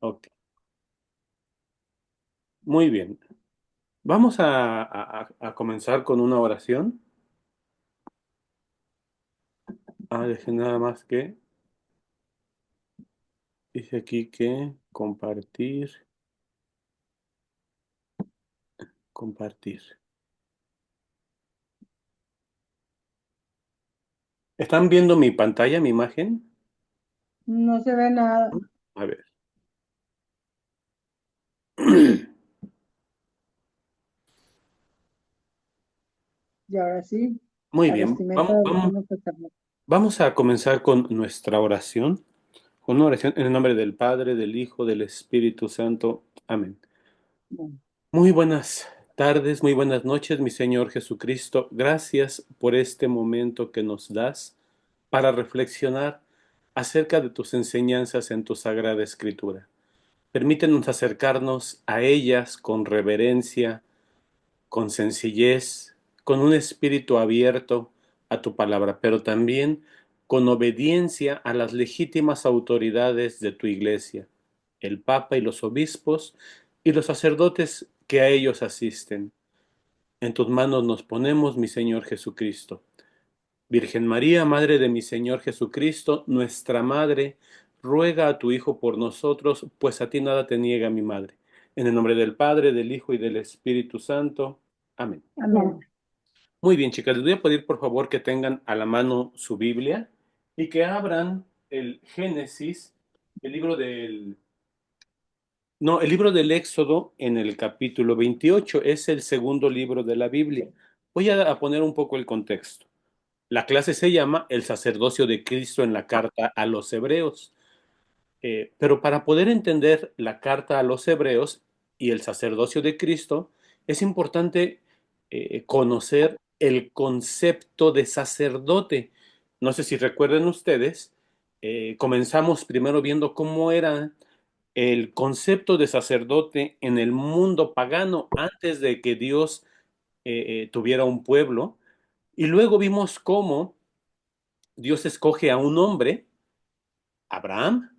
Ok, muy bien. Vamos a comenzar con una oración. Deje nada más que, dice aquí que compartir, compartir. ¿Están viendo mi pantalla, mi imagen? No se ve nada. A ver. Y ahora sí, Muy la bien, vestimenta del sumo sacerdote. vamos a comenzar con nuestra oración, con una oración en el nombre del Padre, del Hijo, del Espíritu Santo. Amén. Bueno, Muy buenas tardes, muy buenas noches, mi Señor Jesucristo. Gracias por este momento que nos das para reflexionar acerca de tus enseñanzas en tu Sagrada Escritura. Permítenos acercarnos a ellas con reverencia, con sencillez, con un espíritu abierto a tu palabra, pero también con obediencia a las legítimas autoridades de tu iglesia, el Papa y los obispos y los sacerdotes que a ellos asisten. En tus manos nos ponemos, mi Señor Jesucristo. Virgen María, Madre de mi Señor Jesucristo, nuestra Madre, ruega a tu Hijo por nosotros, pues a ti nada te niega mi Madre. En el nombre del Padre, del Hijo y del Espíritu Santo. Amén. amén. Muy bien, chicas, les voy a pedir por favor que tengan a la mano su Biblia y que abran el Génesis, el libro del... No, el libro del Éxodo en el capítulo 28 es el segundo libro de la Biblia. Voy a poner un poco el contexto. La clase se llama El sacerdocio de Cristo en la carta a los Hebreos. Pero para poder entender la carta a los Hebreos y el sacerdocio de Cristo, es importante conocer el concepto de sacerdote. No sé si recuerden ustedes, comenzamos primero viendo cómo era el concepto de sacerdote en el mundo pagano antes de que Dios tuviera un pueblo. Y luego vimos cómo Dios escoge a un hombre, Abraham,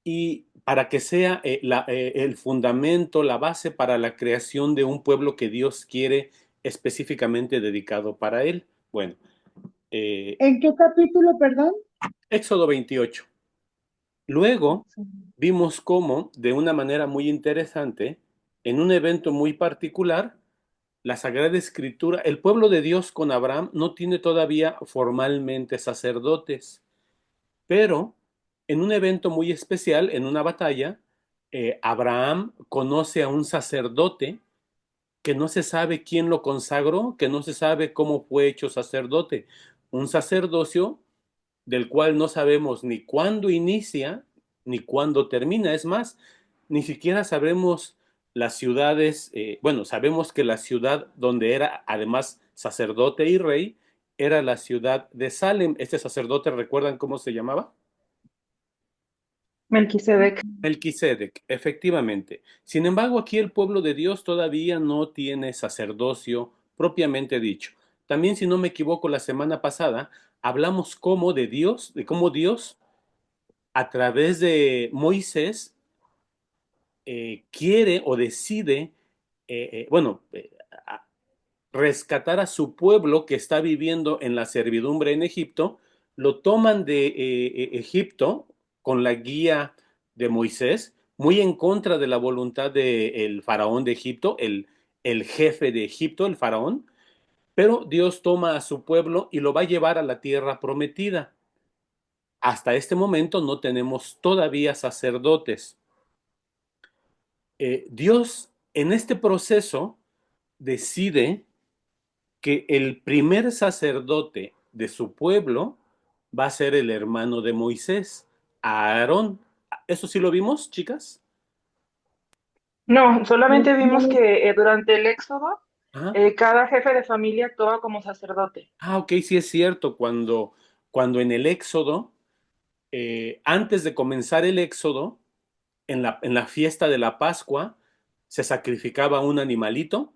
y para que sea el fundamento, la base para la creación de un pueblo que Dios quiere específicamente dedicado para él. Bueno, eh, ¿En qué capítulo, perdón? Éxodo 28. Luego vimos cómo, de una manera muy interesante, en un evento muy particular, la Sagrada Escritura, el pueblo de Dios con Abraham no tiene todavía formalmente sacerdotes. Pero en un evento muy especial, en una batalla, Abraham conoce a un sacerdote que no se sabe quién lo consagró, que no se sabe cómo fue hecho sacerdote. Un sacerdocio del cual no sabemos ni cuándo inicia ni cuándo termina. Es más, ni siquiera sabemos las ciudades, bueno, sabemos que la ciudad donde era además sacerdote y rey era la ciudad de Salem. Este sacerdote, ¿recuerdan cómo se llamaba? Melquisedec. Melquisedec, efectivamente. Sin embargo, aquí el pueblo de Dios todavía no tiene sacerdocio propiamente dicho. También, si no me equivoco, la semana pasada hablamos cómo de Dios, de cómo Dios, a través de Moisés, quiere o decide, bueno, rescatar a su pueblo que está viviendo en la servidumbre en Egipto, lo toman de Egipto con la guía de Moisés, muy en contra de la voluntad del faraón de Egipto, el jefe de Egipto, el faraón, pero Dios toma a su pueblo y lo va a llevar a la tierra prometida. Hasta este momento no tenemos todavía sacerdotes. Dios en este proceso decide que el primer sacerdote de su pueblo va a ser el hermano de Moisés, Aarón. ¿Eso sí lo vimos, chicas? No, No, solamente vimos no, que durante el Éxodo Ajá. cada jefe de familia actuaba como sacerdote. Ok, sí es cierto, cuando en el Éxodo, antes de comenzar el Éxodo, en la fiesta de la Pascua, se sacrificaba un animalito,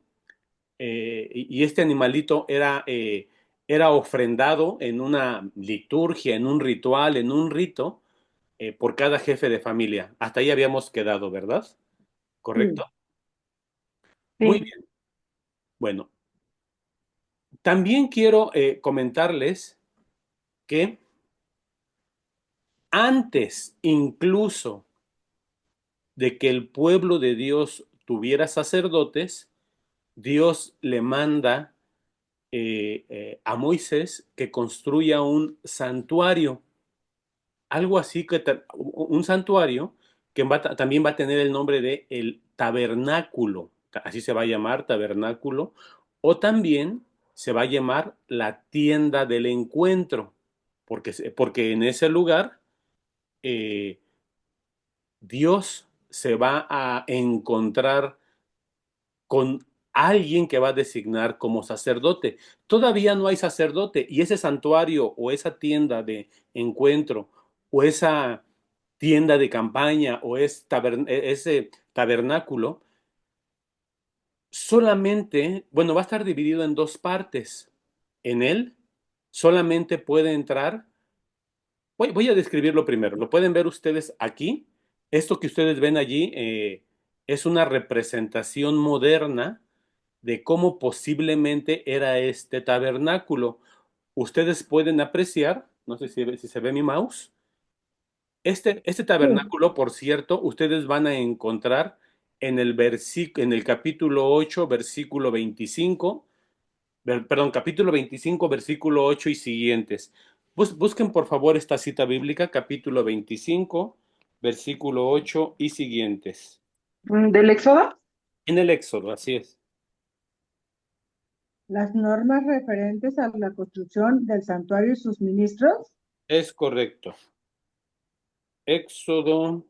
y este animalito era ofrendado en una liturgia, en un ritual, en un rito, por cada jefe de familia. Hasta ahí habíamos quedado, ¿verdad? ¿Correcto? Sí, Muy Sí. bien. Bueno, también quiero comentarles que antes incluso de que el pueblo de Dios tuviera sacerdotes, Dios le manda a Moisés que construya un santuario, algo así que un santuario que también va a tener el nombre de el tabernáculo, así se va a llamar tabernáculo, o también se va a llamar la tienda del encuentro, porque en ese lugar eh, Dios se va a encontrar con alguien que va a designar como sacerdote. Todavía no hay sacerdote y ese santuario o esa tienda de encuentro o esa tienda de campaña o ese tabernáculo solamente, bueno, va a estar dividido en dos partes. En él solamente puede entrar, voy a describirlo primero, lo pueden ver ustedes aquí. Esto que ustedes ven allí es una representación moderna de cómo posiblemente era este tabernáculo. Ustedes pueden apreciar, no sé si se ve mi mouse, este sí. tabernáculo, por cierto, ustedes van a encontrar en el capítulo 8 versículo 25, perdón, capítulo 25 versículo 8 y siguientes. Busquen por favor esta cita bíblica, capítulo 25 versículo 8 y siguientes. ¿Del Éxodo? En el Éxodo, así es. Las normas referentes a la construcción del santuario y sus ministros. Es correcto. Éxodo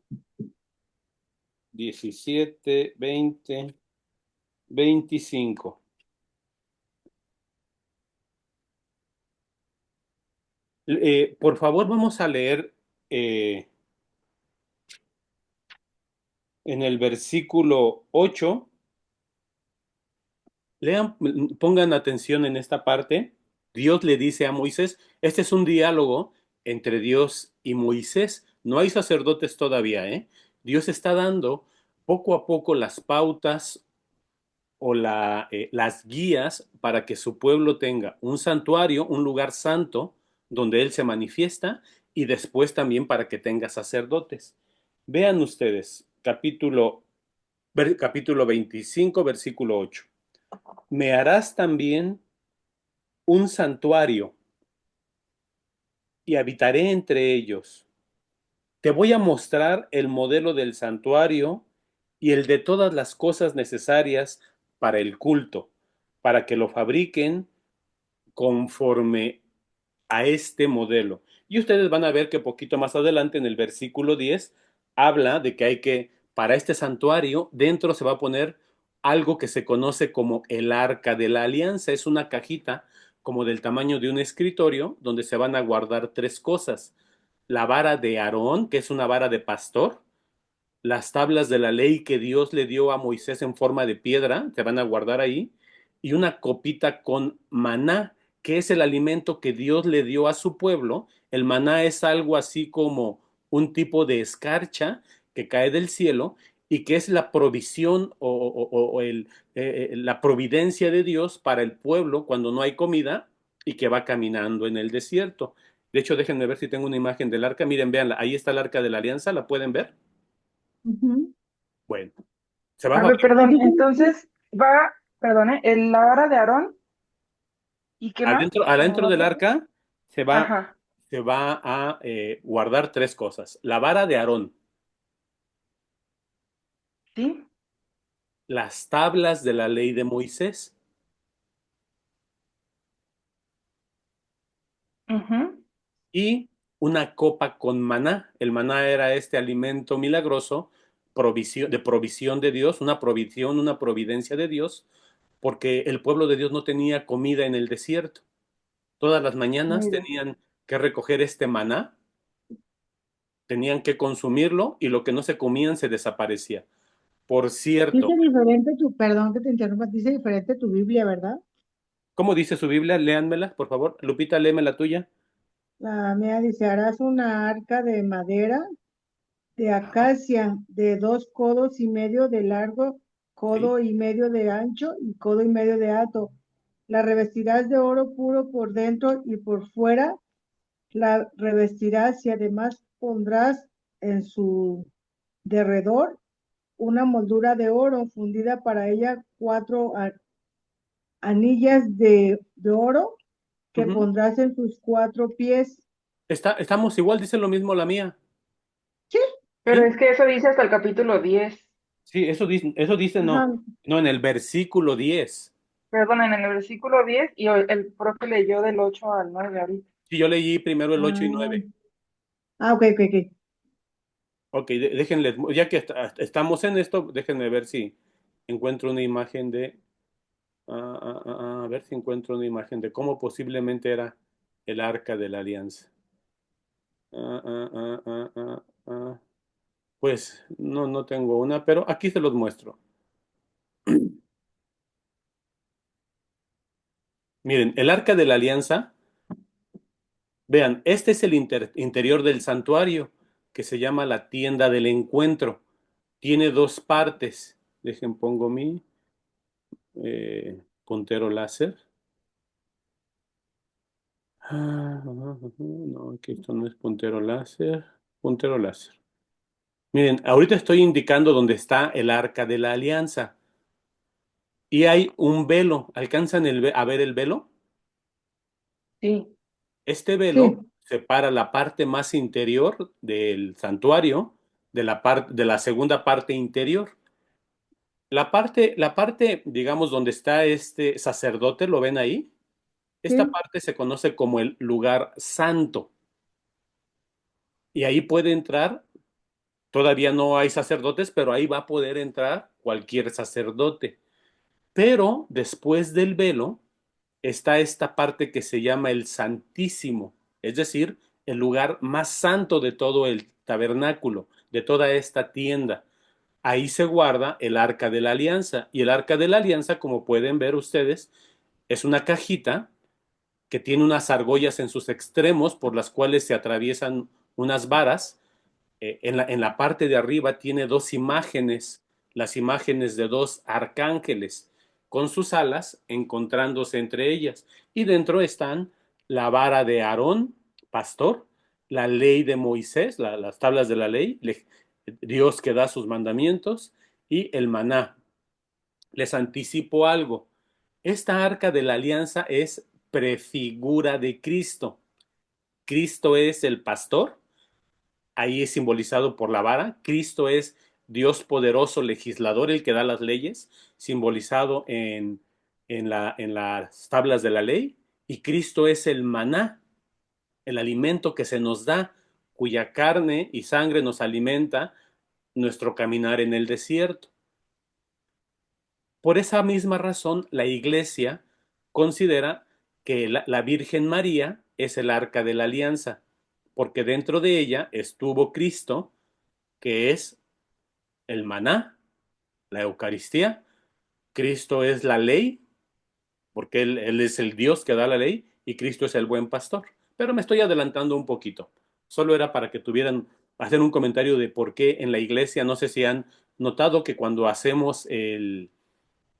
17, 20, 25. Por favor, vamos a leer en el versículo 8. Lean, pongan atención en esta parte. Dios le dice a Moisés, este es un diálogo entre Dios y Moisés. No hay sacerdotes todavía, ¿eh? Dios está dando poco a poco las pautas o las guías para que su pueblo tenga un santuario, un lugar santo donde Él se manifiesta y después también para que tenga sacerdotes. Vean ustedes, capítulo 25, versículo 8. Me harás también un santuario y habitaré entre ellos. Te voy a mostrar el modelo del santuario y el de todas las cosas necesarias para el culto, para que lo fabriquen conforme a este modelo. Y ustedes van a ver que poquito más adelante en el versículo 10 habla de que para este santuario, dentro se va a poner algo que se conoce como el arca de la alianza. Es una cajita como del tamaño de un escritorio donde se van a guardar tres cosas. La vara de Aarón, que es una vara de pastor, las tablas de la ley que Dios le dio a Moisés en forma de piedra, se van a guardar ahí, y una copita con maná, que es el alimento que Dios le dio a su pueblo. El maná es algo así como un tipo de escarcha que cae del cielo y que es la provisión la providencia de Dios para el pueblo cuando no hay comida y que va caminando en el desierto. De hecho, déjenme ver si tengo una imagen del arca. Miren, véanla, ahí está el arca de la alianza, ¿la pueden ver? Ujú. Bueno, se va a A ver, fabricar perdón, Entonces, entonces va, perdone, la vara de Aarón, ¿y qué más? adentro del arca, se va, Ajá, se va a guardar tres cosas. La vara de Aarón, sí, las tablas de la ley de Moisés ujú, y una copa con maná. El maná era este alimento milagroso, provisión de Dios, una providencia de Dios, porque el pueblo de Dios no tenía comida en el desierto. Todas las mañanas mira, tenían que recoger este maná, tenían que consumirlo y lo que no se comían se desaparecía. Por cierto, dice diferente tu, perdón que te interrumpa, dice diferente tu Biblia, ¿verdad? ¿cómo dice su Biblia? Léanmela, por favor. Lupita, léeme la tuya. La mía dice, harás una arca de madera de acacia de 2,5 codos de largo, ¿sí? 1,5 codos de ancho y 1,5 codos de alto. La revestirás de oro puro por dentro y por fuera. La revestirás y además pondrás en su derredor una moldura de oro fundida para ella 4 anillas de oro que Ujú. pondrás en sus 4 pies. Estamos igual, dice lo mismo la mía. Sí, Pero Sí, es que eso dice hasta el capítulo 10. sí, eso dice ajá, no, en el versículo 10. Perdón, en el versículo 10 y el profe leyó del 8 al 9 ahorita. Sí, yo leí primero el 8 y ah, 9. ok, ok, ok. Ok, déjenles, ya que estamos en esto, déjenme ver si encuentro una imagen de, a ver si encuentro una imagen de cómo posiblemente era el arca de la alianza. Ah, ah, ah, ah, ah, ah. Pues no tengo una, pero aquí se los muestro. Miren, el arca de la alianza, vean, este es el interior del santuario que se llama la tienda del encuentro. Tiene dos partes. Dejen, pongo mi puntero láser. No, aquí esto no es puntero láser. Puntero láser. Miren, ahorita estoy indicando dónde está el arca de la alianza. Y hay un velo. ¿Alcanzan a ver el velo? Sí, Este velo Sí, separa la parte más interior del santuario de la segunda parte interior. Digamos, donde está este sacerdote, ¿lo ven ahí? Esta sí, parte se conoce como el lugar santo. Y ahí puede entrar, todavía no hay sacerdotes, pero ahí va a poder entrar cualquier sacerdote. Pero después del velo está esta parte que se llama el Santísimo, es decir, el lugar más santo de todo el tabernáculo, de toda esta tienda. Ahí se guarda el arca de la alianza. Y el arca de la alianza, como pueden ver ustedes, es una cajita que tiene unas argollas en sus extremos por las cuales se atraviesan unas varas. En la parte de arriba tiene dos imágenes, las imágenes de dos arcángeles con sus alas encontrándose entre ellas. Y dentro están la vara de Aarón, pastor, la ley de Moisés, las tablas de la ley, Dios que da sus mandamientos, y el maná. Les anticipo algo. Esta arca de la alianza es prefigura de Cristo. Cristo es el pastor, ahí es simbolizado por la vara. Cristo es Dios poderoso, legislador, el que da las leyes, simbolizado en las tablas de la ley. Y Cristo es el maná, el alimento que se nos da, cuya carne y sangre nos alimenta nuestro caminar en el desierto. Por esa misma razón, la Iglesia considera que la Virgen María es el arca de la alianza, porque dentro de ella estuvo Cristo, que es el maná, la Eucaristía. Cristo es la ley, porque él es el Dios que da la ley, y Cristo es el buen pastor. Pero me estoy adelantando un poquito. Solo era para que tuvieran, hacer un comentario de por qué en la iglesia, no sé si han notado que cuando hacemos el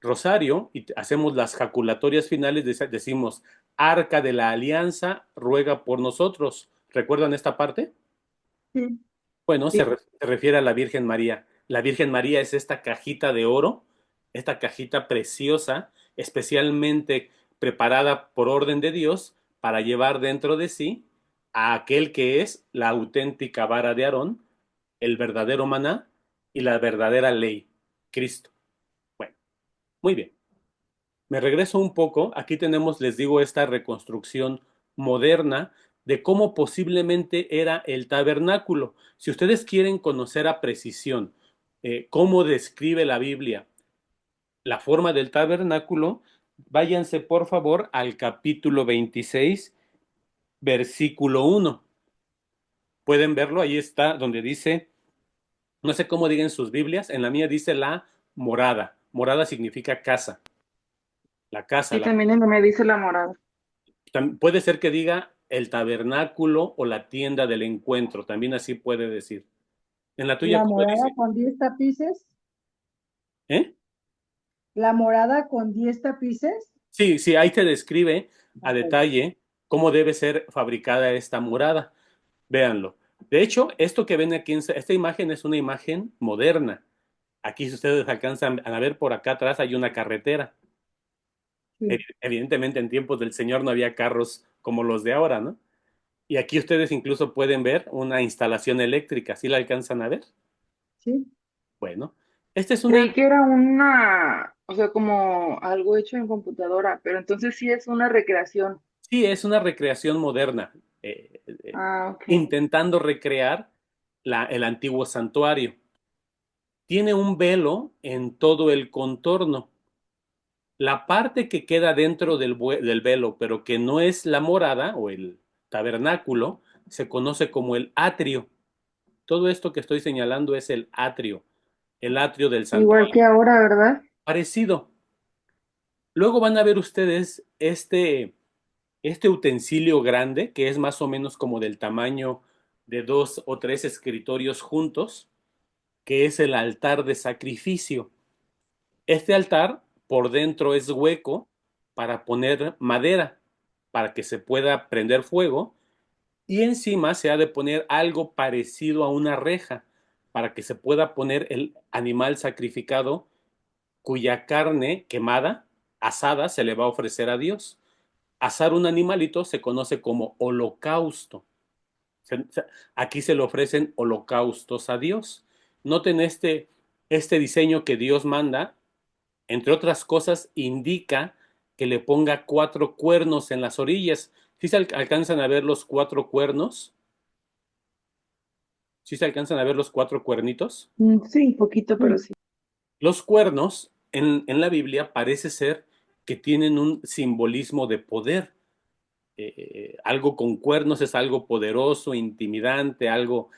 rosario y hacemos las jaculatorias finales, decimos, Arca de la Alianza, ruega por nosotros. ¿Recuerdan esta parte? sí, Bueno, sí. se refiere a la Virgen María. La Virgen María es esta cajita de oro, esta cajita preciosa, especialmente preparada por orden de Dios para llevar dentro de sí a aquel que es la auténtica vara de Aarón, el verdadero maná y la verdadera ley, Cristo. Bueno, muy bien. Me regreso un poco. Aquí tenemos, les digo, esta reconstrucción moderna de cómo posiblemente era el tabernáculo. Si ustedes quieren conocer a precisión cómo describe la Biblia la forma del tabernáculo, váyanse por favor al capítulo 26, versículo 1. Pueden verlo, ahí está donde dice, no sé cómo digan sus Biblias, en la mía dice la morada. Morada significa casa, la casa, Sí, también en me dice la morada. puede ser que diga el tabernáculo o la tienda del encuentro, también así puede decir. En la tuya, La ¿cómo morada dice? con 10 tapices. ¿Eh? La morada con 10 tapices. Sí, sí, ahí te describe a Ok, detalle cómo debe ser fabricada esta morada. Véanlo. De hecho, esto que ven aquí, esta imagen es una imagen moderna. Aquí, si ustedes alcanzan a ver por acá atrás, hay una carretera. sí, Evidentemente, en tiempos del Señor no había carros como los de ahora, ¿no? Y aquí ustedes incluso pueden ver una instalación eléctrica. ¿Sí la alcanzan a ver? sí. Bueno, esta es una, Creí que era una, o sea, como algo hecho en computadora, pero entonces sí es una recreación. sí, es una recreación moderna, eh, eh, Ah, ok. intentando recrear el antiguo santuario. Tiene un velo en todo el contorno. La parte que queda dentro del velo, pero que no es la morada o el tabernáculo, se conoce como el atrio. Todo esto que estoy señalando es el atrio del Igual santuario. que ahora, ¿verdad? Parecido. Luego van a ver ustedes este utensilio grande, que es más o menos como del tamaño de 2 o 3 escritorios juntos, que es el altar de sacrificio. Este altar por dentro es hueco para poner madera, para que se pueda prender fuego, y encima se ha de poner algo parecido a una reja, para que se pueda poner el animal sacrificado cuya carne quemada, asada, se le va a ofrecer a Dios. Asar un animalito se conoce como holocausto. Aquí se le ofrecen holocaustos a Dios. Noten este diseño que Dios manda, entre otras cosas, indica que le ponga 4 cuernos en las orillas. ¿Sí se alcanzan a ver los 4 cuernos? ¿Sí se alcanzan a ver los 4 cuernitos? Sí, poquito, pero Sí. sí. Los cuernos en la Biblia parece ser que tienen un simbolismo de poder. Algo con cuernos es algo poderoso, intimidante, algo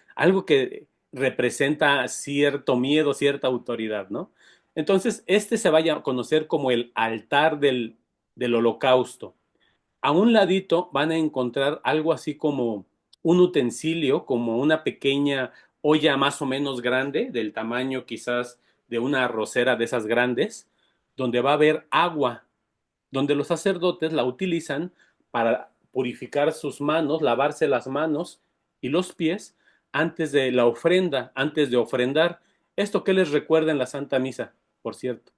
que representa cierto miedo, cierta autoridad, ¿no? Entonces, este se vaya a conocer como el altar del holocausto. A un ladito van a encontrar algo así como un utensilio, como una pequeña olla más o menos grande, del tamaño quizás de una arrocera de esas grandes, donde va a haber agua, donde los sacerdotes la utilizan para purificar sus manos, lavarse las manos y los pies antes de la ofrenda, antes de ofrendar. ¿Esto qué les recuerda en la Santa Misa, por cierto?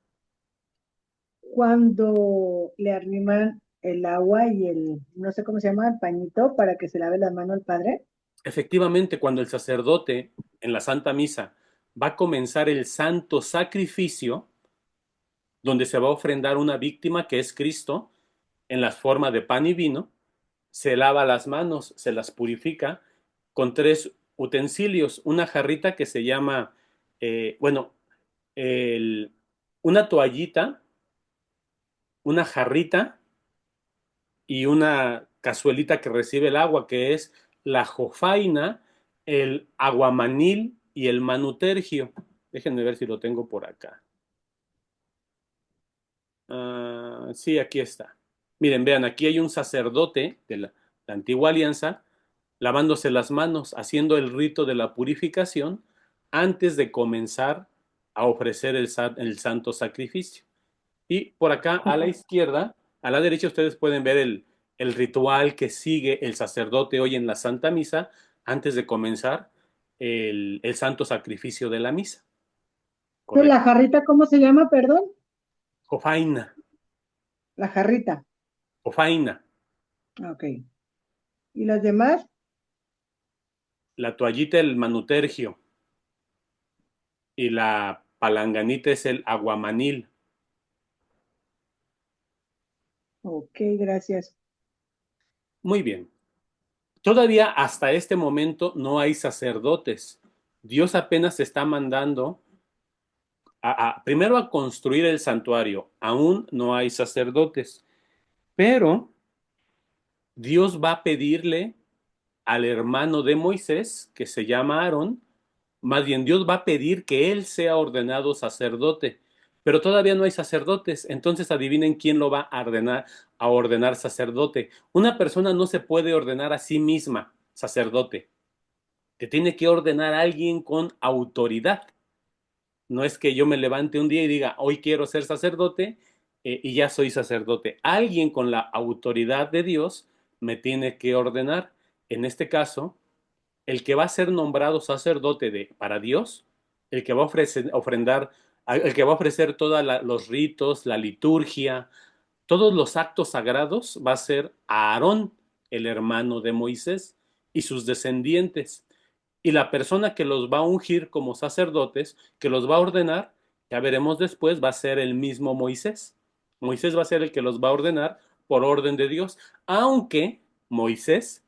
Cuando le arriman el agua y no sé cómo se llama, el pañito para que se lave la mano al padre. Efectivamente, cuando el sacerdote en la Santa Misa va a comenzar el santo sacrificio, donde se va a ofrendar una víctima que es Cristo, en la forma de pan y vino, se lava las manos, se las purifica con 3 utensilios, una jarrita que se llama, bueno, el- una toallita, una jarrita y una cazuelita que recibe el agua, que es la jofaina, el aguamanil y el manutergio. Déjenme ver si lo tengo por acá. Sí, aquí está. Miren, vean, aquí hay un sacerdote de la antigua alianza lavándose las manos, haciendo el rito de la purificación antes de comenzar a ofrecer el santo sacrificio. Y por acá a la izquierda, a la derecha, ustedes pueden ver el ritual que sigue el sacerdote hoy en la Santa Misa antes de comenzar el santo sacrificio de la misa. Entonces, Correcto. la jarrita, ¿cómo se llama? Perdón. Jofaina, La jarrita. jofaina. Ok. ¿Y las demás? La toallita, el manutergio. Y la palanganita es el aguamanil. Ok, gracias. Muy bien. Todavía hasta este momento no hay sacerdotes. Dios apenas está mandando primero a construir el santuario. Aún no hay sacerdotes. Pero Dios va a pedirle al hermano de Moisés, que se llama Aarón, más bien Dios va a pedir que él sea ordenado sacerdote. pero todavía no hay sacerdotes. Entonces adivinen quién lo va a ordenar sacerdote. Una persona no se puede ordenar a sí misma sacerdote. Te tiene que ordenar a alguien con autoridad. No es que yo me levante un día y diga, hoy quiero ser sacerdote y ya soy sacerdote. Alguien con la autoridad de Dios me tiene que ordenar. En este caso, el que va a ser nombrado sacerdote para Dios, el que va a ofrendar, el que va a ofrecer todos los ritos, la liturgia, todos los actos sagrados, va a ser Aarón, el hermano de Moisés, y sus descendientes. Y la persona que los va a ungir como sacerdotes, que los va a ordenar, ya veremos después, va a ser el mismo Moisés. Moisés va a ser el que los va a ordenar por orden de Dios, aunque Moisés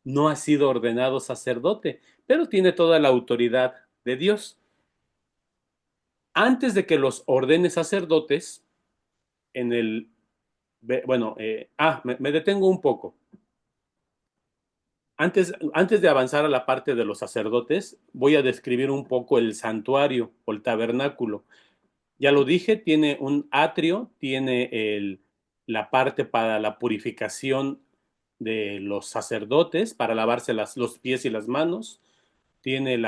no ha sido ordenado sacerdote, pero tiene toda la autoridad de Dios. Antes de que los ordene sacerdotes, en el, bueno, me detengo un poco. Antes de avanzar a la parte de los sacerdotes, voy a describir un poco el santuario o el tabernáculo. Ya lo dije, tiene un atrio, tiene la parte para la purificación de los sacerdotes, para lavarse los pies y las manos, tiene el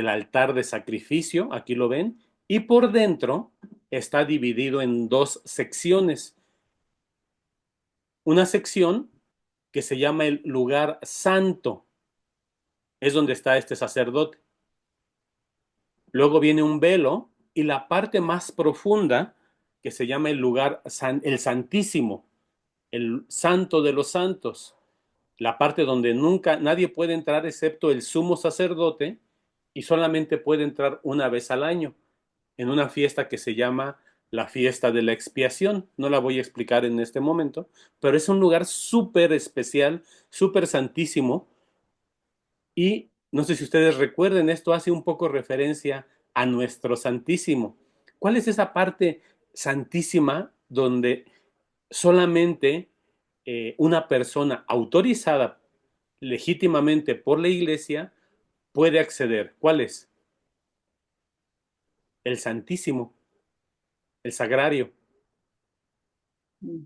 altar de sacrificio, aquí lo ven, y por dentro está dividido en dos secciones. Una sección que se llama el lugar santo, es donde está este sacerdote. Luego viene un velo y la parte más profunda, que se llama el lugar, el santísimo, el santo de los santos, la parte donde nunca nadie puede entrar excepto el sumo sacerdote y solamente puede entrar una vez al año en una fiesta que se llama la fiesta de la expiación. No la voy a explicar en este momento, pero es un lugar súper especial, súper santísimo. Y no sé si ustedes recuerden, esto hace un poco referencia a nuestro Santísimo. ¿Cuál es esa parte santísima donde solamente una persona autorizada legítimamente por la iglesia puede acceder? ¿Cuál es? El Santísimo, el Sagrario. Mm,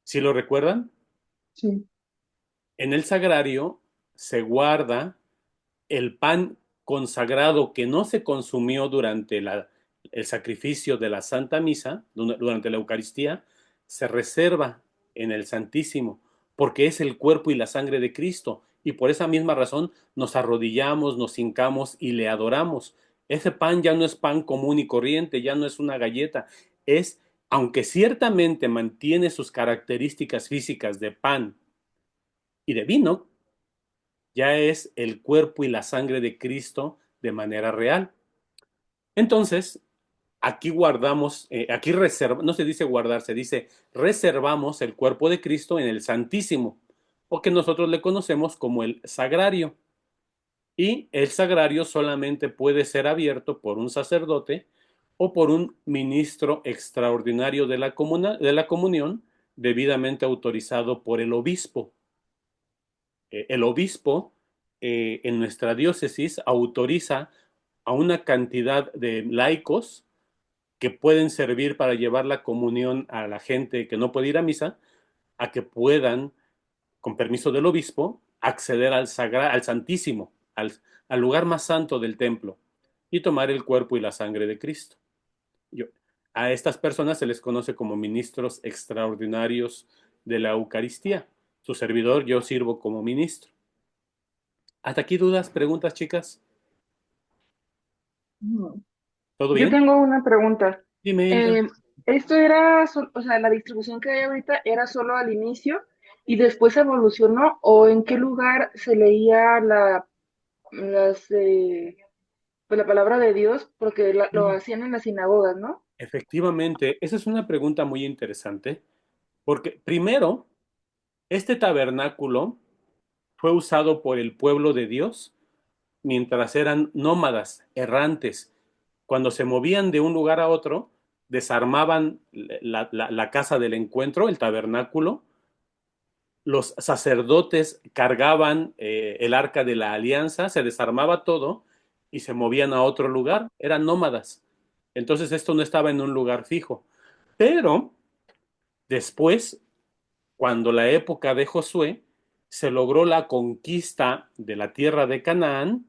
¿Sí lo recuerdan? sí. En el Sagrario se guarda el pan consagrado que no se consumió durante el sacrificio de la Santa Misa, durante la Eucaristía, se reserva en el Santísimo, porque es el cuerpo y la sangre de Cristo. Y por esa misma razón nos arrodillamos, nos hincamos y le adoramos. Ese pan ya no es pan común y corriente, ya no es una galleta, es, aunque ciertamente mantiene sus características físicas de pan y de vino, ya es el cuerpo y la sangre de Cristo de manera real. Entonces, aquí guardamos, aquí no se dice guardar, se dice reservamos el cuerpo de Cristo en el Santísimo, o que nosotros le conocemos como el Sagrario. Y el Sagrario solamente puede ser abierto por un sacerdote o por un ministro extraordinario de la comunión, debidamente autorizado por el obispo. El obispo en nuestra diócesis autoriza a una cantidad de laicos que pueden servir para llevar la comunión a la gente que no puede ir a misa, a que puedan, con permiso del obispo, acceder al Santísimo, al lugar más santo del templo y tomar el cuerpo y la sangre de Cristo. Yo, a estas personas se les conoce como ministros extraordinarios de la Eucaristía. Su servidor, yo sirvo como ministro. ¿Hasta aquí dudas, preguntas, chicas? No. ¿Todo Yo bien? tengo una pregunta. Dime, Hilda. Eh, ¿Esto era, o sea, la distribución que hay ahorita era solo al inicio y después evolucionó o en qué lugar se leía las, pues la palabra de Dios? Porque lo hacían en las sinagogas, ¿no? Efectivamente, esa es una pregunta muy interesante, porque primero, este tabernáculo fue usado por el pueblo de Dios mientras eran nómadas, errantes. Cuando se movían de un lugar a otro, desarmaban la casa del encuentro, el tabernáculo. Los sacerdotes cargaban el arca de la alianza, se desarmaba todo y se movían a otro lugar, eran nómadas. Entonces esto no estaba en un lugar fijo. Pero después, cuando la época de Josué, se logró la conquista de la tierra de Canaán.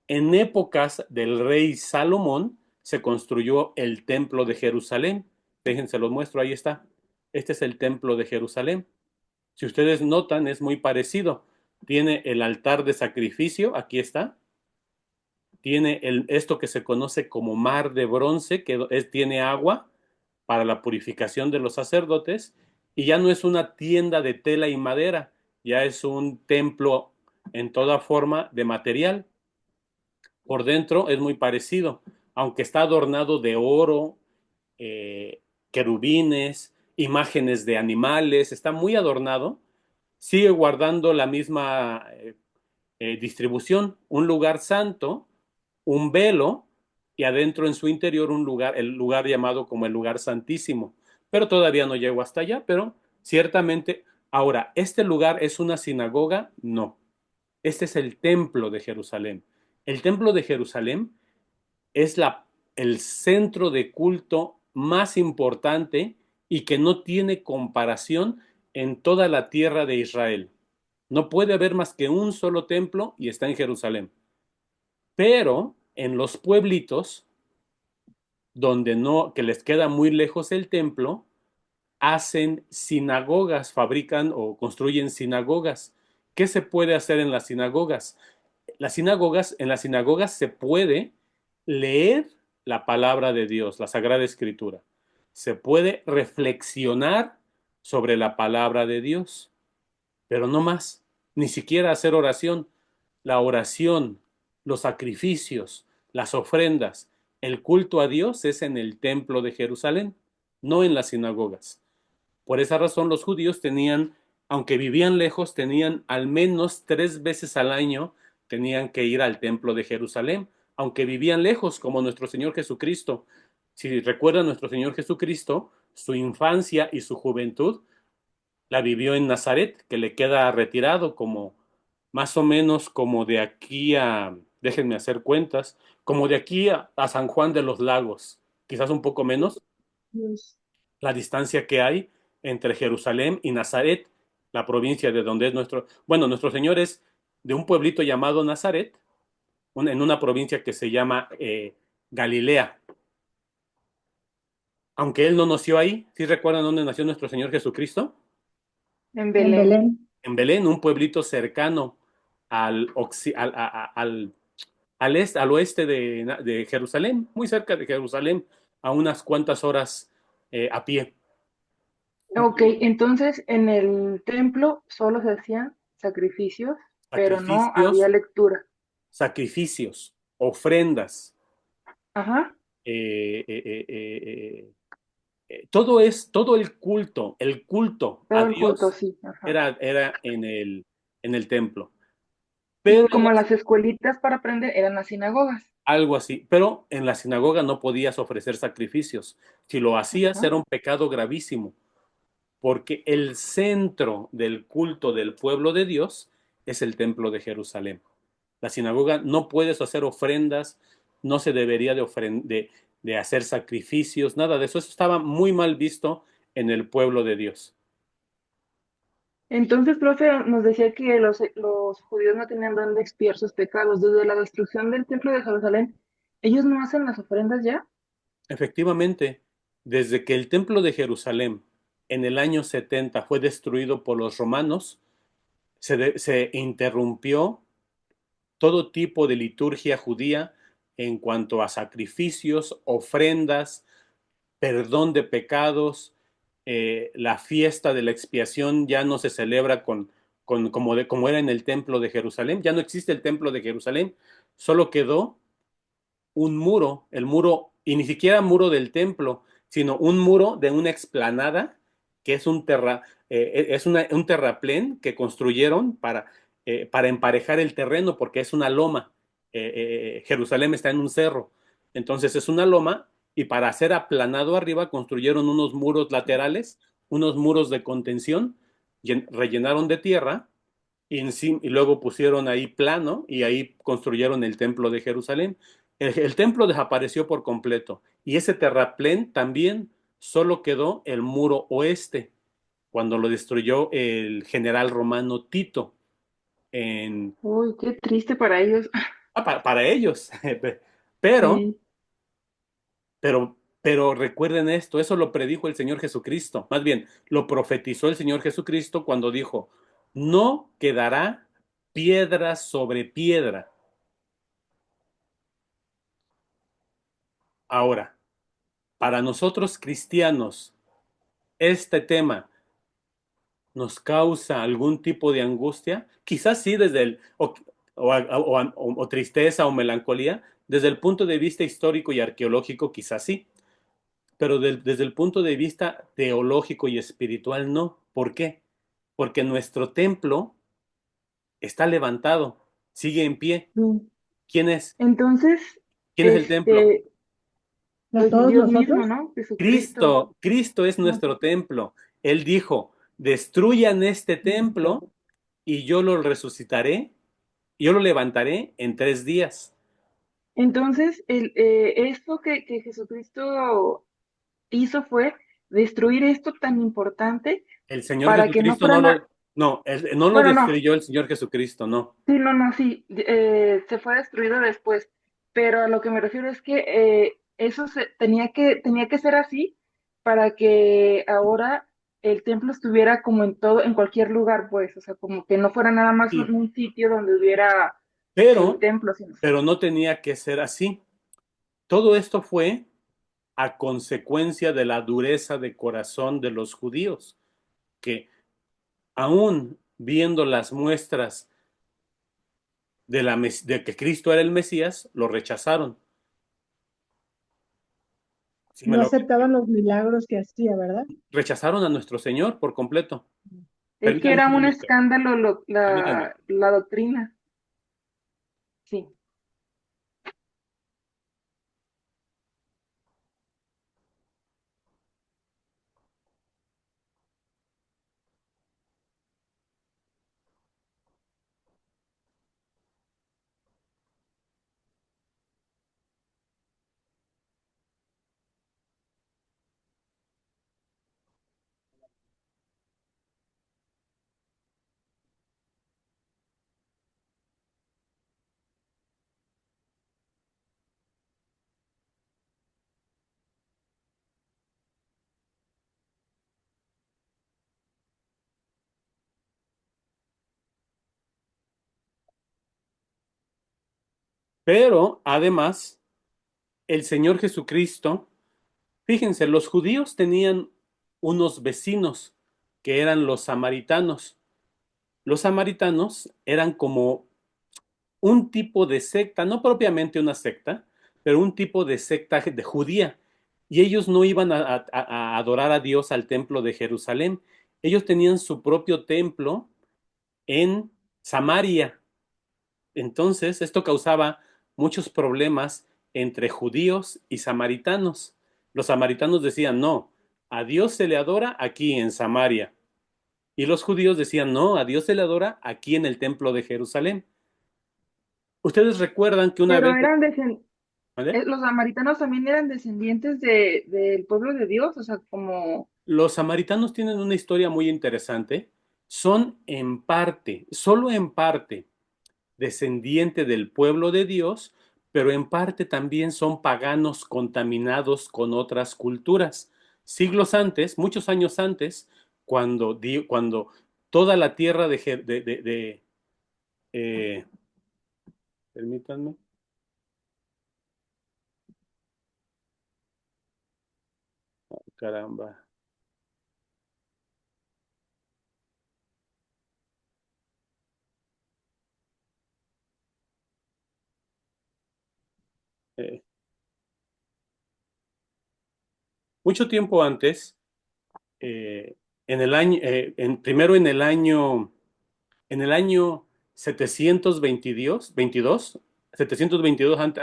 En épocas del rey Salomón se construyó el templo de Jerusalén. Déjense los muestro, ahí está. Este es el templo de Jerusalén. Si ustedes notan, es muy parecido. Tiene el altar de sacrificio, aquí está. Tiene esto que se conoce como mar de bronce, que tiene agua para la purificación de los sacerdotes, y ya no es una tienda de tela y madera, ya es un templo en toda forma de material. Por dentro es muy parecido, aunque está adornado de oro, querubines, imágenes de animales, está muy adornado, sigue guardando la misma distribución, un lugar santo, un velo y adentro en su interior un lugar, el lugar llamado como el lugar santísimo. Pero todavía no llego hasta allá, pero ciertamente, ahora, ¿este lugar es una sinagoga? No. Este es el templo de Jerusalén. El templo de Jerusalén es el centro de culto más importante y que no tiene comparación en toda la tierra de Israel. No puede haber más que un solo templo y está en Jerusalén. Pero en los pueblitos, donde no, que les queda muy lejos el templo, hacen sinagogas, fabrican o construyen sinagogas. ¿Qué se puede hacer en las sinagogas? En las sinagogas se puede leer la palabra de Dios, la Sagrada Escritura. Se puede reflexionar sobre la palabra de Dios, pero no más, ni siquiera hacer oración. La oración, los sacrificios, las ofrendas, el culto a Dios es en el templo de Jerusalén, no en las sinagogas. Por esa razón los judíos tenían, aunque vivían lejos, tenían al menos 3 veces al año, tenían que ir al templo de Jerusalén, aunque vivían lejos, como nuestro Señor Jesucristo. Si recuerdan, nuestro Señor Jesucristo, su infancia y su juventud la vivió en Nazaret, que le queda retirado como más o menos como de aquí a, déjenme hacer cuentas, como de aquí a San Juan de los Lagos, quizás un poco menos, Dios. la distancia que hay entre Jerusalén y Nazaret, la provincia de donde es nuestro Señor es de un pueblito llamado Nazaret, en una provincia que se llama Galilea. Aunque él no nació ahí, ¿sí recuerdan dónde nació nuestro Señor Jesucristo? En En Belén. Belén. En Belén, un pueblito cercano al oeste de Jerusalén, muy cerca de Jerusalén, a unas cuantas horas a pie. Ok, entonces en el templo solo se hacían sacrificios, pero no había Sacrificios, lectura. sacrificios, ofrendas, Ajá, eh, eh, eh, eh, todo el culto a todo el culto, Dios sí, ajá. era en el templo. Pero Y como las escuelitas para aprender eran las sinagogas. algo así, pero en la sinagoga no podías ofrecer sacrificios. Si lo hacías Ajá. era un pecado gravísimo, porque el centro del culto del pueblo de Dios es el templo de Jerusalén. La sinagoga no puedes hacer ofrendas, no se debería de hacer sacrificios, nada de eso. Eso estaba muy mal visto en el pueblo de Dios. Entonces, profe, nos decía que los judíos no tenían dónde expiar sus pecados. Desde la destrucción del templo de Jerusalén, ¿ellos no hacen las ofrendas ya? Efectivamente, desde que el templo de Jerusalén en el año 70 fue destruido por los romanos, se interrumpió todo tipo de liturgia judía en cuanto a sacrificios, ofrendas, perdón de pecados. La fiesta de la expiación ya no se celebra como era en el templo de Jerusalén, ya no existe el templo de Jerusalén, solo quedó un muro, el muro, y ni siquiera muro del templo, sino un muro de una explanada que es un terraplén que construyeron para emparejar el terreno, porque es una loma. Jerusalén está en un cerro, entonces es una loma, y para hacer aplanado arriba construyeron unos muros laterales, unos muros de contención, rellenaron de tierra y luego pusieron ahí plano y ahí construyeron el templo de Jerusalén. El templo desapareció por completo y ese terraplén también solo quedó el muro oeste cuando lo destruyó el general romano Tito en, Uy, qué triste para ellos. para ellos. Pero, Sí. pero recuerden esto, eso lo predijo el Señor Jesucristo, más bien lo profetizó el Señor Jesucristo cuando dijo, no quedará piedra sobre piedra. Ahora, para nosotros cristianos, este tema nos causa algún tipo de angustia, quizás sí desde o tristeza o melancolía, desde el punto de vista histórico y arqueológico, quizás sí, pero desde el punto de vista teológico y espiritual no. ¿Por qué? Porque nuestro templo está levantado, sigue en pie. Sí. ¿Quién es? Entonces, ¿Quién es el templo? este, ¿No pues todos Dios mismo, nosotros? ¿no? Jesucristo. Cristo, Cristo es No. nuestro templo. Él dijo, destruyan este templo y yo lo resucitaré, yo lo levantaré en 3 días. Entonces, esto que Jesucristo hizo fue destruir esto tan importante El Señor para que no Jesucristo fueran a... no lo Bueno, no, destruyó el Señor Jesucristo, no. sí, no, no, sí, se fue destruido después, pero a lo que me refiero es que eso tenía que ser así para que ahora el templo estuviera como en todo, en cualquier lugar, pues, o sea, como que no fuera nada más Sí, un sitio donde hubiera el pero, templo, sino... pero no tenía que ser así. Todo esto fue a consecuencia de la dureza de corazón de los judíos, que aún viendo las muestras de que Cristo era el Mesías, lo rechazaron. Sí, No aceptaban los milagros que hacía, ¿verdad? rechazaron a nuestro Señor por completo. Es que Permítanme era un un momento, escándalo permítanme. la doctrina, sí. Pero además, el Señor Jesucristo, fíjense, los judíos tenían unos vecinos que eran los samaritanos. Los samaritanos eran como un tipo de secta, no propiamente una secta, pero un tipo de secta de judía. Y ellos no iban a adorar a Dios al templo de Jerusalén. Ellos tenían su propio templo en Samaria. Entonces, esto causaba muchos problemas entre judíos y samaritanos. Los samaritanos decían, no, a Dios se le adora aquí en Samaria. Y los judíos decían, no, a Dios se le adora aquí en el templo de Jerusalén. Ustedes recuerdan que una Pero vez, ¿vale? los samaritanos también eran descendientes del pueblo de Dios, o sea, como, Los samaritanos tienen una historia muy interesante. Son en parte, solo en parte, descendiente del pueblo de Dios, pero en parte también son paganos contaminados con otras culturas. Siglos antes, muchos años antes, cuando toda la tierra eh, permítanme, caramba, eh, mucho tiempo antes, en el año, primero en el año 722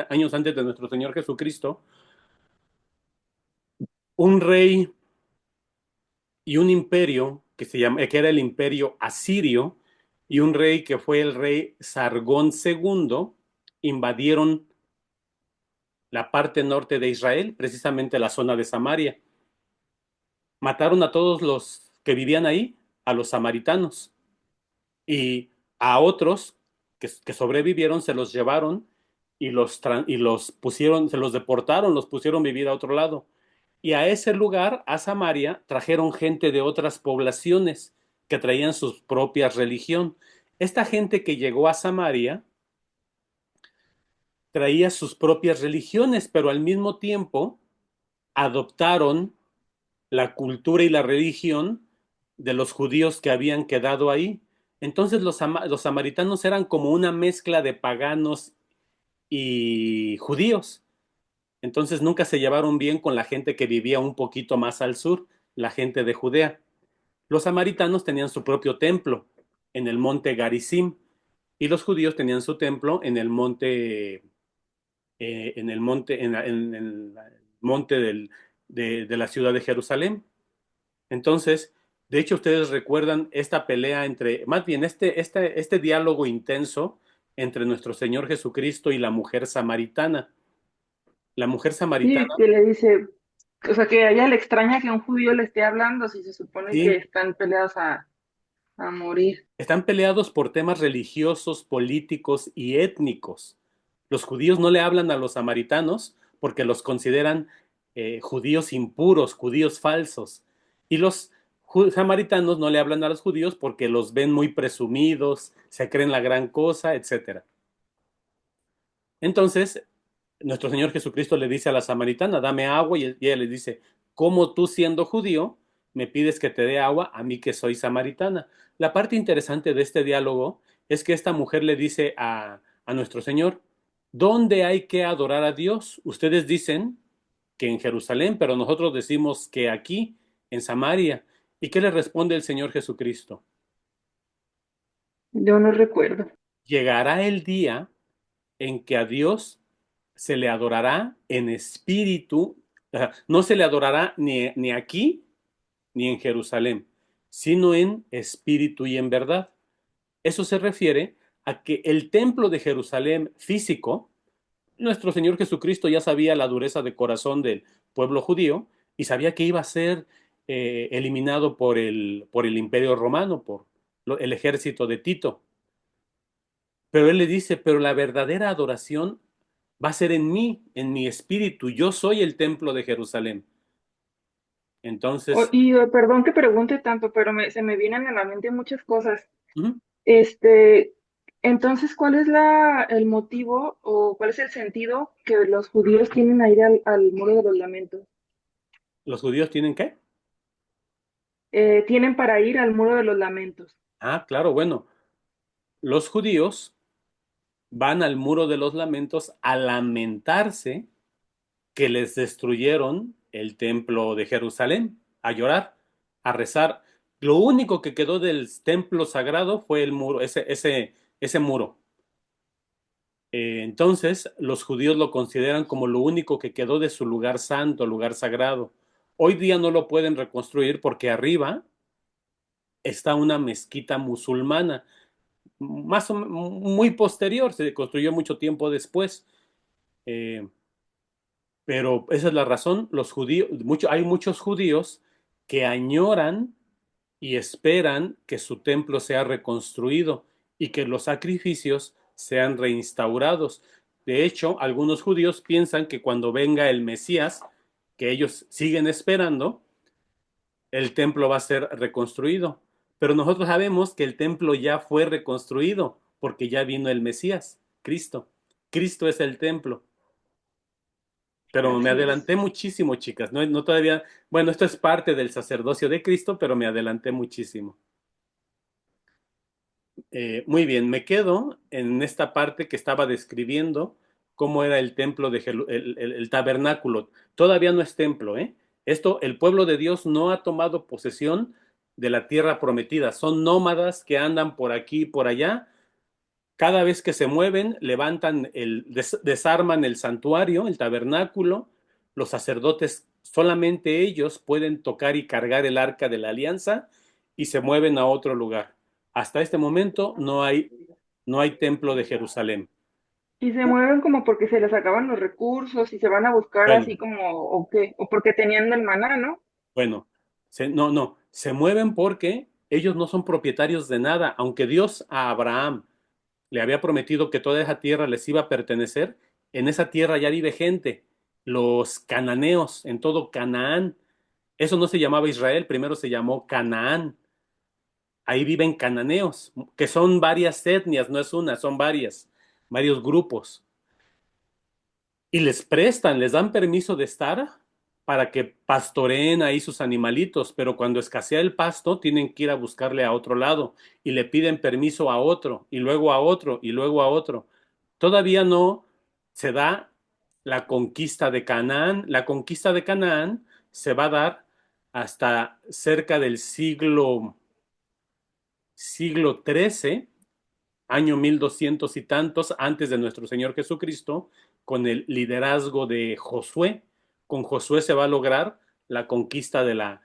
años antes de nuestro Señor Jesucristo, un rey y un imperio que era el imperio asirio, y un rey que fue el rey Sargón II invadieron la parte norte de Israel, precisamente la zona de Samaria. Mataron a todos los que vivían ahí, a los samaritanos, y a otros que sobrevivieron se los llevaron y los pusieron, se los deportaron, los pusieron a vivir a otro lado. Y a ese lugar, a Samaria, trajeron gente de otras poblaciones que traían su propia religión. Esta gente que llegó a Samaria traía sus propias religiones, pero al mismo tiempo adoptaron la cultura y la religión de los judíos que habían quedado ahí. Entonces los samaritanos eran como una mezcla de paganos y judíos. Entonces nunca se llevaron bien con la gente que vivía un poquito más al sur, la gente de Judea. Los samaritanos tenían su propio templo en el monte Garizim y los judíos tenían su templo en el monte, en el monte de la ciudad de Jerusalén. Entonces, de hecho, ustedes recuerdan esta pelea entre, más bien, este diálogo intenso entre nuestro Señor Jesucristo y la mujer samaritana. La mujer Sí, samaritana, que le dice, o sea, que a ella le extraña que un judío le esté hablando si se supone que sí, están peleados a morir. están peleados por temas religiosos, políticos y étnicos. Los judíos no le hablan a los samaritanos porque los consideran judíos impuros, judíos falsos. Y los samaritanos no le hablan a los judíos porque los ven muy presumidos, se creen la gran cosa, etcétera. Entonces, nuestro Señor Jesucristo le dice a la samaritana, dame agua, y ella le dice, ¿cómo tú siendo judío me pides que te dé agua a mí que soy samaritana? La parte interesante de este diálogo es que esta mujer le dice a nuestro Señor, ¿dónde hay que adorar a Dios? Ustedes dicen que en Jerusalén, pero nosotros decimos que aquí, en Samaria. ¿Y qué le responde el Señor Jesucristo? Yo no recuerdo. Llegará el día en que a Dios se le adorará en espíritu, no se le adorará ni aquí ni en Jerusalén, sino en espíritu y en verdad. Eso se refiere a que el templo de Jerusalén físico, nuestro Señor Jesucristo ya sabía la dureza de corazón del pueblo judío y sabía que iba a ser eliminado por el imperio romano, por el ejército de Tito. Pero él le dice, pero la verdadera adoración va a ser en mi espíritu. Yo soy el templo de Jerusalén. Entonces, Perdón que pregunte tanto, pero se me vienen a la mente muchas cosas. ujú, Este, entonces, ¿cuál es el motivo o cuál es el sentido que los judíos tienen a ir al Muro de los Lamentos? ¿los judíos tienen qué? Tienen para ir al Muro de los Lamentos. Ah, claro, bueno, los judíos van al muro de los lamentos a lamentarse que les destruyeron el templo de Jerusalén, a llorar, a rezar. Lo único que quedó del templo sagrado fue el muro, ese muro. Entonces, los judíos lo consideran como lo único que quedó de su lugar santo, lugar sagrado. Hoy día no lo pueden reconstruir porque arriba está una mezquita musulmana, muy posterior, se construyó mucho tiempo después. Eh, pero esa es la razón, los judíos, hay muchos judíos que añoran y esperan que su templo sea reconstruido y que los sacrificios sean reinstaurados. De hecho, algunos judíos piensan que cuando venga el Mesías, que ellos siguen esperando, el templo va a ser reconstruido. Pero nosotros sabemos que el templo ya fue reconstruido porque ya vino el Mesías, Cristo. Cristo es el templo. Pero me Así es. adelanté muchísimo, chicas. No, no todavía, bueno, esto es parte del sacerdocio de Cristo, pero me adelanté muchísimo. Muy bien, me quedo en esta parte que estaba describiendo cómo era el templo de el tabernáculo. Todavía no es templo, ¿eh? Esto, el pueblo de Dios no ha tomado posesión de la tierra prometida. Son nómadas que andan por aquí y por allá. Cada vez que se mueven, desarman el santuario, el tabernáculo. Los sacerdotes, solamente ellos pueden tocar y cargar el arca de la alianza y se mueven a otro lugar. Hasta este momento no hay templo de Jerusalén. Y se mueven como porque se les acaban los recursos y se van a buscar Bueno, así como, o qué, o porque tenían el maná, ¿no? bueno, no, se mueven porque ellos no son propietarios de nada, aunque Dios a Abraham le había prometido que toda esa tierra les iba a pertenecer, en esa tierra ya vive gente, los cananeos, en todo Canaán. Eso no se llamaba Israel, primero se llamó Canaán. Ahí viven cananeos, que son varias etnias, no es una, son varias, varios grupos. Y les prestan, les dan permiso de estar para que pastoreen ahí sus animalitos, pero cuando escasea el pasto tienen que ir a buscarle a otro lado y le piden permiso a otro y luego a otro y luego a otro. Todavía no se da la conquista de Canaán. La conquista de Canaán se va a dar hasta cerca del siglo XIII, año 1200 y tantos, antes de nuestro Señor Jesucristo, con el liderazgo de Josué. Con Josué se va a lograr la conquista de la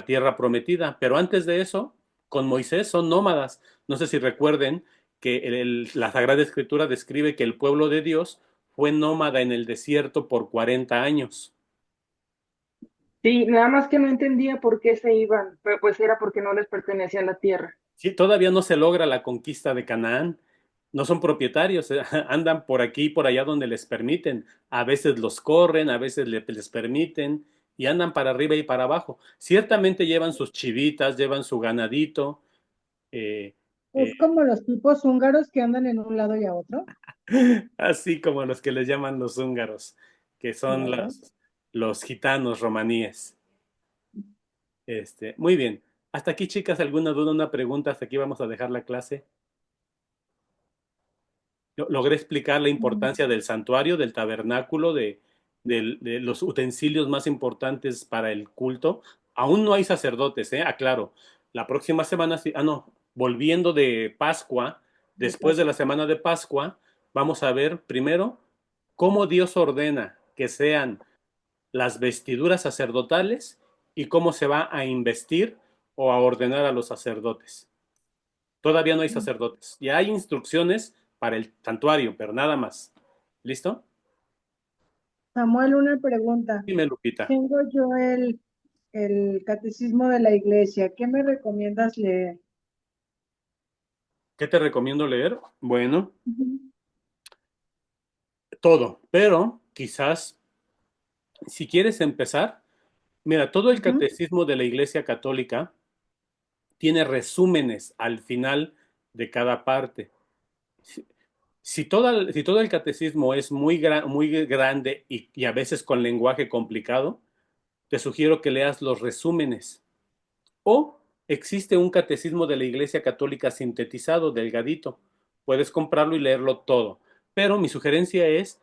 tierra prometida, pero antes de eso, con Moisés son nómadas. No sé si recuerden que la Sagrada Escritura describe que el pueblo de Dios fue nómada en el desierto por 40 años. Sí, nada más que no entendía por qué se iban, pero pues era porque no les pertenecía la tierra. Sí, todavía no se logra la conquista de Canaán. No son propietarios, andan por aquí y por allá donde les permiten. A veces los corren, a veces les permiten y andan para arriba y para abajo. Ciertamente llevan sus chivitas, llevan su ganadito, eh, eh, Es como los tipos húngaros que andan en un lado y a otro, así como los que les llaman los húngaros, que son ¿verdad? los gitanos romaníes. Muy bien. Hasta aquí, chicas, ¿alguna duda, una pregunta? Hasta aquí vamos a dejar la clase. Logré explicar la Mm. importancia del santuario, del tabernáculo, de los utensilios más importantes para el culto. Aún no hay sacerdotes, ¿eh? Aclaro. La próxima semana, no, volviendo de Pascua, De después de la Pascua. semana de Pascua, vamos a ver primero cómo Dios ordena que sean las vestiduras sacerdotales y cómo se va a investir o a ordenar a los sacerdotes. Todavía no hay sacerdotes. Ya hay instrucciones para el santuario, pero nada más. ¿Listo? Samuel, una pregunta. Dime, Lupita. Tengo yo el catecismo de la iglesia. ¿Qué me recomiendas leer? ¿Qué te recomiendo leer? Bueno, Ujú. todo, pero quizás si quieres empezar, mira, todo el Ujú. catecismo de la Iglesia Católica tiene resúmenes al final de cada parte. Si, si todo el catecismo es muy grande y a veces con lenguaje complicado, te sugiero que leas los resúmenes. O existe un catecismo de la Iglesia Católica sintetizado, delgadito. Puedes comprarlo y leerlo todo. Pero mi sugerencia es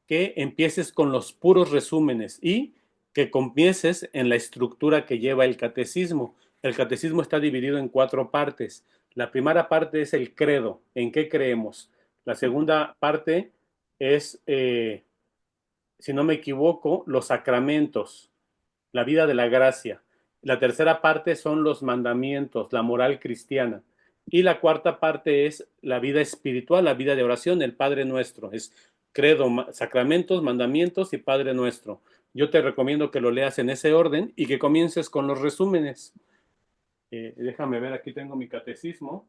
que empieces con los puros resúmenes y que comiences en la estructura que lleva el catecismo. El catecismo está dividido en cuatro partes. La primera parte es el credo, en qué creemos. La segunda parte es, si no me equivoco, los sacramentos, la vida de la gracia. La tercera parte son los mandamientos, la moral cristiana. Y la cuarta parte es la vida espiritual, la vida de oración, el Padre Nuestro. Es credo, sacramentos, mandamientos y Padre Nuestro. Yo te recomiendo que lo leas en ese orden y que comiences con los resúmenes. Déjame ver, aquí tengo mi catecismo.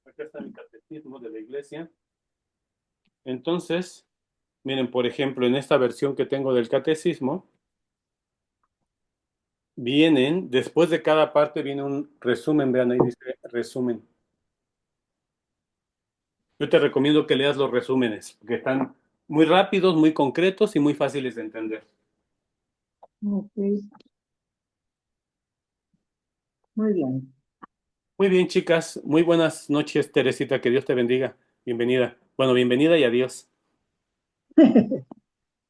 Acá está mi catecismo de la iglesia. Entonces, miren, por ejemplo, en esta versión que tengo del catecismo, después de cada parte viene un resumen, vean ahí dice resumen. Yo te recomiendo que leas los resúmenes, porque están muy rápidos, muy concretos y muy fáciles de entender. Ok, muy bien. Muy bien, chicas, muy buenas noches, Teresita, que Dios te bendiga. Bienvenida. Bueno, bienvenida y adiós.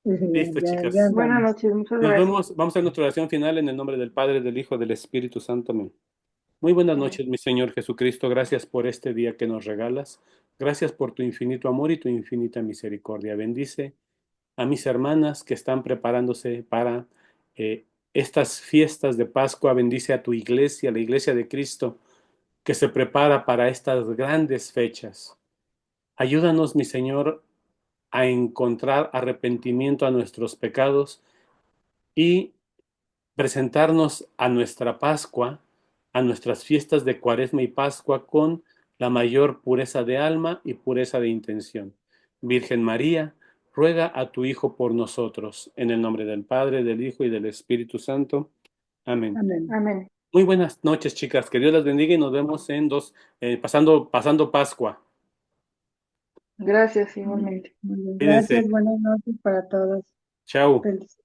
Listo, Ya chicas. Buenas andamos. noches, muchas Nos gracias. vemos, vamos a nuestra oración final en el nombre del Padre, del Hijo, del Espíritu Santo. Amén. Muy buenas Amén. noches, mi Señor Jesucristo. Gracias por este día que nos regalas. Gracias por tu infinito amor y tu infinita misericordia. Bendice a mis hermanas que están preparándose para estas fiestas de Pascua, bendice a tu iglesia, la iglesia de Cristo, que se prepara para estas grandes fechas. Ayúdanos, mi Señor, a encontrar arrepentimiento a nuestros pecados y presentarnos a nuestra Pascua, a nuestras fiestas de Cuaresma y Pascua con la mayor pureza de alma y pureza de intención. Virgen María, ruega a tu Hijo por nosotros, en el nombre del Padre, del Hijo y del Espíritu Santo. Amén. Amén. Amén. Muy buenas noches, chicas. Que Dios las bendiga y nos vemos en pasando Pascua. Gracias, igualmente. Muy bien. Cuídense. Gracias, buenas noches para todos. Chao. Bendiciones.